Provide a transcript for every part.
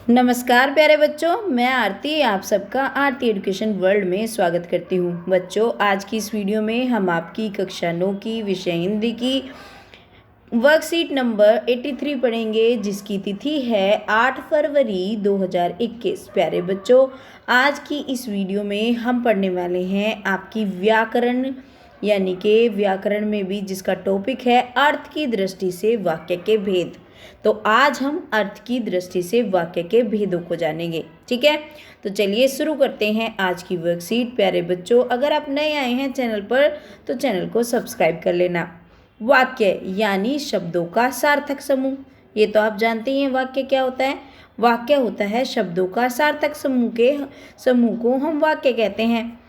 नमस्कार प्यारे बच्चों, मैं आरती आप सबका आरती एजुकेशन वर्ल्ड में स्वागत करती हूँ। बच्चों, आज की इस वीडियो में हम आपकी कक्षा 9 की विषय हिंदी की वर्कशीट नंबर 83 पढ़ेंगे, जिसकी तिथि है 8 फरवरी 2021। प्यारे बच्चों, आज की इस वीडियो में हम पढ़ने वाले हैं आपकी व्याकरण, यानी कि व्याकरण में भी जिसका टॉपिक है अर्थ की दृष्टि से वाक्य के भेद। तो आज हम अर्थ की दृष्टि से वाक्य के भेदों को जानेंगे। ठीक है, तो चलिए शुरू करते हैं आज की वर्कशीट। प्यारे बच्चों, अगर आप नए आए हैं चैनल पर तो चैनल को सब्सक्राइब कर लेना। वाक्य यानी शब्दों का सार्थक समूह, ये तो आप जानते ही हैं वाक्य क्या होता है। वाक्य होता है शब्दों का सार्थक समूह को हम वाक्य कहते हैं,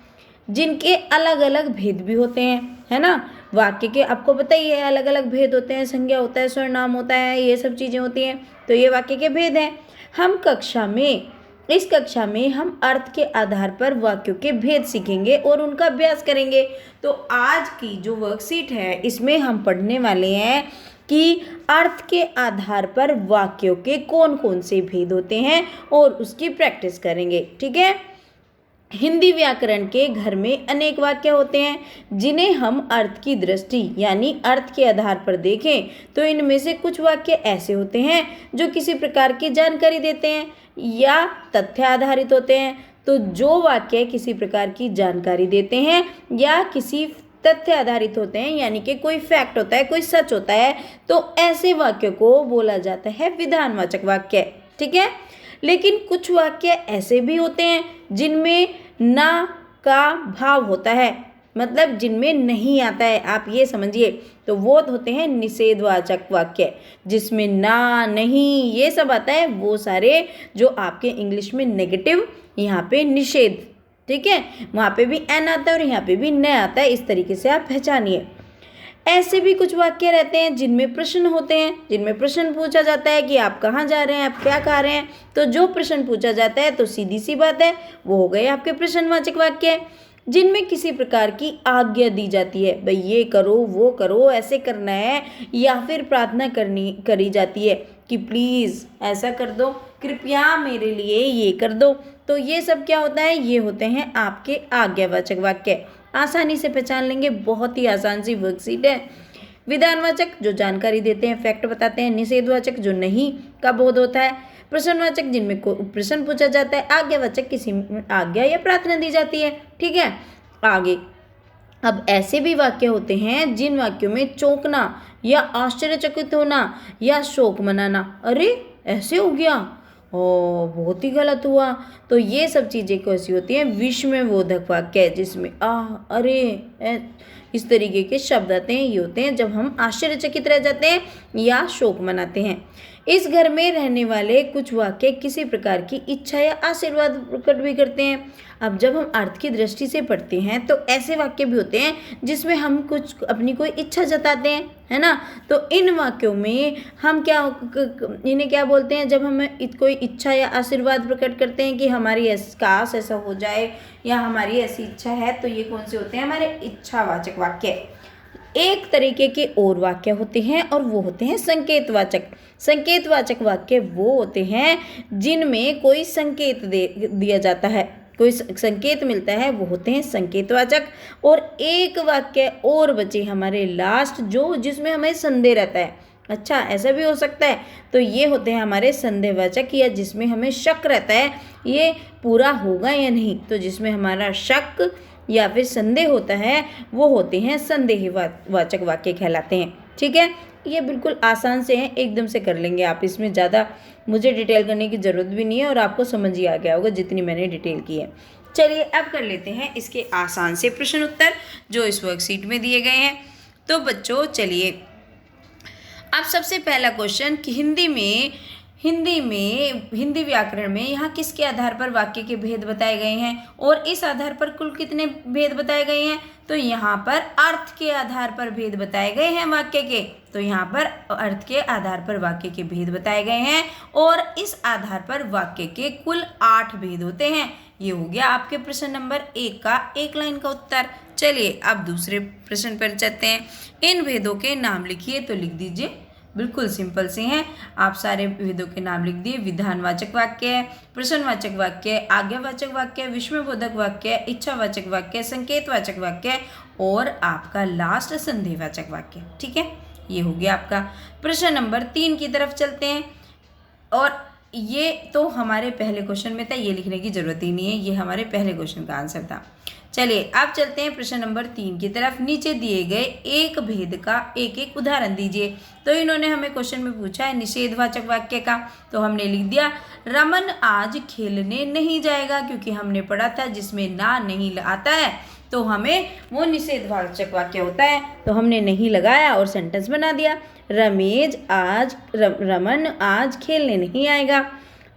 जिनके अलग अलग भेद भी होते हैं, है ना। वाक्य के आपको पता ही है अलग अलग भेद होते हैं, संज्ञा होता है, सर्वनाम होता है, ये सब चीज़ें होती हैं। तो ये वाक्य के भेद हैं। इस कक्षा में हम अर्थ के आधार पर वाक्यों के भेद सीखेंगे और उनका अभ्यास करेंगे। तो आज की जो वर्कशीट है इसमें हम पढ़ने वाले हैं कि अर्थ के आधार पर वाक्यों के कौन कौन से भेद होते हैं और उसकी प्रैक्टिस करेंगे। ठीक है, हिंदी व्याकरण के घर में अनेक वाक्य होते हैं जिन्हें हम अर्थ की दृष्टि यानी अर्थ के आधार पर देखें तो इनमें से कुछ वाक्य ऐसे होते हैं जो किसी प्रकार की जानकारी देते हैं या तथ्य आधारित होते हैं। तो जो वाक्य किसी प्रकार की जानकारी देते हैं या किसी तथ्य आधारित होते हैं, यानी कि कोई फैक्ट होता है, कोई सच होता है, तो ऐसे वाक्य को बोला जाता है विधानवाचक वाक्य। ठीक है, लेकिन कुछ वाक्य ऐसे भी होते हैं जिनमें ना का भाव होता है, मतलब जिनमें नहीं आता है, आप ये समझिए। तो वो होते हैं निषेधवाचक वाक्य, जिसमें ना, नहीं, ये सब आता है। वो सारे जो आपके इंग्लिश में नेगेटिव, यहाँ पे निषेध। ठीक है, वहाँ पे भी एन आता है और यहाँ पे भी न आता है। इस तरीके से आप पहचानिए। ऐसे भी कुछ वाक्य रहते हैं जिनमें प्रश्न होते हैं, जिनमें प्रश्न पूछा जाता है कि आप कहाँ जा रहे हैं, आप क्या खा रहे हैं। तो जो प्रश्न पूछा जाता है तो सीधी सी बात है, वो हो गए आपके प्रश्नवाचक वाक्य। जिनमें किसी प्रकार की आज्ञा दी जाती है, भाई ये करो, वो करो, ऐसे करना है, या फिर प्रार्थना करी जाती है कि प्लीज़ ऐसा कर दो, कृपया मेरे लिए ये कर दो। तो ये सब क्या होता है, ये होते हैं आपके आज्ञावाचक वाक्य। आसानी से पहचान लेंगे, बहुत ही आसान सी वर्कशीट है। विधानवाचक जो जानकारी देते हैं, फैक्ट बताते हैं। निषेधवाचक जो नहीं का बोध होता है। प्रश्नवाचक जिनमें प्रश्न पूछा जाता है। आज्ञावाचक किसी आज्ञा या प्रार्थना दी जाती है। ठीक है, आगे अब ऐसे भी वाक्य होते हैं जिन वाक्यों में चौंकना या आश्चर्यचकित होना या शोक मनाना, अरे ऐसे हो गया, ओ बहुत ही गलत हुआ। तो ये सब चीज़ें कैसी होती हैं, विस्मयबोधक वाक्य, जिसमें अरे इस तरीके के शब्द आते हैं। ये होते हैं जब हम आश्चर्यचकित रह जाते हैं या शोक मनाते हैं। इस घर में रहने वाले कुछ वाक्य किसी प्रकार की इच्छा या आशीर्वाद प्रकट भी करते हैं। अब जब हम अर्थ की दृष्टि से पढ़ते हैं तो ऐसे वाक्य भी होते हैं जिसमें हम कुछ अपनी कोई इच्छा जताते हैं, है ना। तो इन वाक्यों में हम इन्हें क्या बोलते हैं, जब हम कोई इच्छा या आशीर्वाद प्रकट करते हैं कि हमारी काश ऐसा हो जाए या हमारी ऐसी इच्छा है, तो ये कौन से होते हैं, हमारे इच्छावाचक वाक्य। एक तरीके के और वाक्य होते हैं और वो होते हैं संकेतवाचक। संकेतवाचक वाक्य वो होते हैं जिनमें कोई संकेत दिया जाता है, कोई संकेत मिलता है, वो होते हैं संकेतवाचक। और एक वाक्य और बचे हमारे लास्ट, जो जिसमें हमें संदेह रहता है, अच्छा ऐसा भी हो सकता है, तो ये होते हैं हमारे संदेहवाचक, या जिसमें हमें शक रहता है ये पूरा होगा या नहीं। तो जिसमें हमारा शक या फिर संदेह होता है वो होते हैं संदेहवाचक वाक्य कहलाते हैं। ठीक है, ये बिल्कुल आसान से हैं, एकदम से कर लेंगे आप, इसमें ज़्यादा मुझे डिटेल करने की ज़रूरत भी नहीं है और आपको समझ ही आ गया होगा जितनी मैंने डिटेल की है। चलिए अब कर लेते हैं इसके आसान से प्रश्न उत्तर जो इस वर्कशीट में दिए गए हैं। तो बच्चों चलिए, अब सबसे पहला क्वेश्चन कि हिंदी व्याकरण में यहाँ किसके आधार पर वाक्य के भेद बताए गए हैं और इस आधार पर कुल कितने भेद बताए गए हैं। तो यहाँ पर अर्थ के आधार पर भेद बताए गए हैं वाक्य के। तो यहाँ पर अर्थ के आधार पर वाक्य के भेद बताए गए हैं और इस आधार पर वाक्य के कुल 8 भेद होते हैं। ये हो गया आपके प्रश्न नंबर 1 का 1 लाइन का उत्तर। चलिए अब दूसरे प्रश्न पर चलते हैं। इन भेदों के नाम लिखिए, तो लिख दीजिए बिल्कुल सिंपल से हैं। आप सारे भेदों के नाम लिख दिए। विधानवाचक वाक्य, प्रश्नवाचक वाक्य, आज्ञावाचक वाक्य, विस्मयबोधक वाक्य, इच्छावाचक वाक्य, संकेतवाचक वाक्य और आपका लास्ट संदेहवाचक वाक्य। ठीक है, ये हो गया आपका। प्रश्न नंबर 3 की तरफ चलते हैं। और ये तो हमारे पहले क्वेश्चन में था, ये लिखने की जरूरत ही नहीं है, ये हमारे पहले क्वेश्चन का आंसर था। चलिए अब चलते हैं प्रश्न नंबर 3 की तरफ। नीचे दिए गए एक भेद का एक एक उदाहरण दीजिए। तो इन्होंने हमें क्वेश्चन में पूछा है निषेधवाचक वाक्य का, तो हमने लिख दिया रमन आज खेलने नहीं जाएगा, क्योंकि हमने पढ़ा था जिसमें ना नहीं आता है तो हमें वो निषेधवाचक वाक्य होता है, तो हमने नहीं लगाया और सेंटेंस बना दिया रमन आज खेलने नहीं आएगा।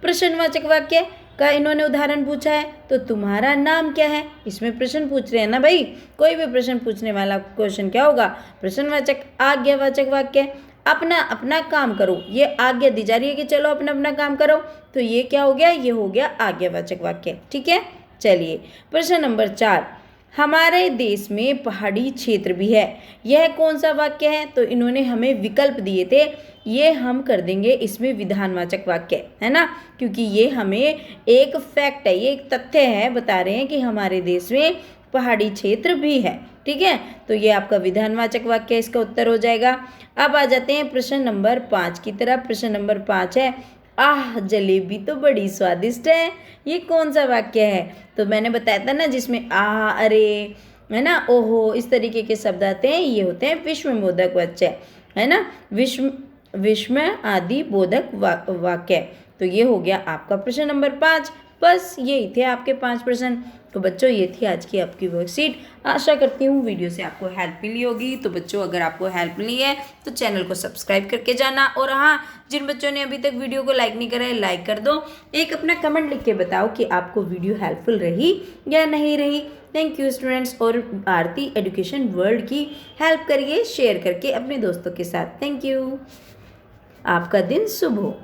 प्रश्नवाचक वाक्य का इन्होंने उदाहरण पूछा है, तो तुम्हारा नाम क्या है, इसमें प्रश्न पूछ रहे हैं ना भाई, कोई भी प्रश्न पूछने वाला क्वेश्चन क्या होगा, प्रश्नवाचक। आज्ञावाचक वाक्य अपना अपना काम करो, ये आज्ञा दी जा रही है कि चलो अपना अपना काम करो, तो ये क्या हो गया, ये हो गया आज्ञावाचक वाक्य। ठीक है, चलिए प्रश्न नंबर 4, हमारे देश में पहाड़ी क्षेत्र भी है, यह कौन सा वाक्य है, तो इन्होंने हमें विकल्प दिए थे, ये हम कर देंगे इसमें विधानवाचक वाक्य, है ना, क्योंकि ये हमें एक फैक्ट है, ये एक तथ्य है, बता रहे हैं कि हमारे देश में पहाड़ी क्षेत्र भी है। ठीक है, तो ये आपका विधानवाचक वाक्य इसका उत्तर हो जाएगा। अब आ जाते हैं प्रश्न नंबर 5 की तरफ। प्रश्न नंबर 5 है, आह जलेबी तो बड़ी स्वादिष्ट है, ये कौन सा वाक्य है, तो मैंने बताया था ना जिसमें आह, अरे, है ना, ओहो, इस तरीके के शब्द आते हैं, ये होते हैं विस्मयबोधक वाक्य, है ना, विस्मय आदि बोधक वाक्य। तो ये हो गया आपका प्रश्न नंबर 5। बस यही थे आपके 5 प्रश्न। तो बच्चों ये थी आज की आपकी वर्कशीट। आशा करती हूँ वीडियो से आपको हेल्प मिली होगी। तो बच्चों अगर आपको हेल्प मिली है तो चैनल को सब्सक्राइब करके जाना, और हाँ, जिन बच्चों ने अभी तक वीडियो को लाइक नहीं करा है, लाइक कर दो। एक अपना कमेंट लिख के बताओ कि आपको वीडियो हेल्पफुल रही या नहीं रही। थैंक यू स्टूडेंट्स, और आरती एजुकेशन वर्ल्ड की हेल्प करिए शेयर करके अपने दोस्तों के साथ। थैंक यू, आपका दिन शुभ हो।